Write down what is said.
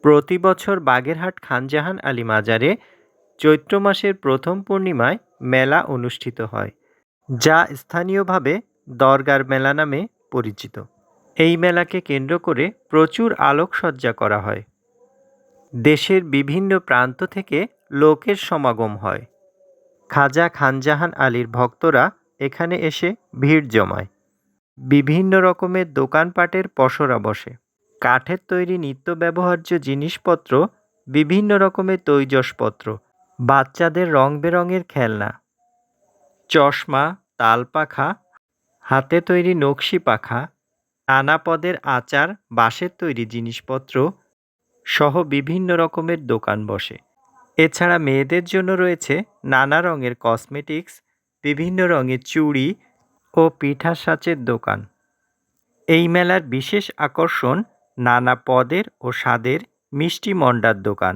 প্রতি বছর বাগেরহাট খান জাহান আলী মাজারে চৈত্র মাসের প্রথম পূর্ণিমায় মেলা অনুষ্ঠিত হয়, যা স্থানীয়ভাবে দরগার মেলা নামে পরিচিত। এই মেলাকে কেন্দ্র করে প্রচুর আলোকসজ্জা করা হয়। দেশের বিভিন্ন প্রান্ত থেকে লোকের সমাগম হয়। খাজা খানজাহান আলীর ভক্তরা এখানে এসে ভিড় জমায়। বিভিন্ন রকমের দোকানপাটের পসরা বসে। কাঠের তৈরি নিত্য ব্যবহার্য জিনিসপত্র, বিভিন্ন রকমের তৈজসপত্র, বাচ্চাদের রং বেরঙের খেলনা, চশমা, তালপাখা, হাতে তৈরি নকশি পাখা, নানা পদের আচার, বাঁশের তৈরি জিনিসপত্র সহ বিভিন্ন রকমের দোকান বসে। এছাড়া মেয়েদের জন্য রয়েছে নানা রঙের কসমেটিক্স, বিভিন্ন রঙের চুড়ি ও পিঠা সাচের দোকান। এই মেলার বিশেষ আকর্ষণ নানা পদের ও স্বাদের মিষ্টি মন্ডার দোকান।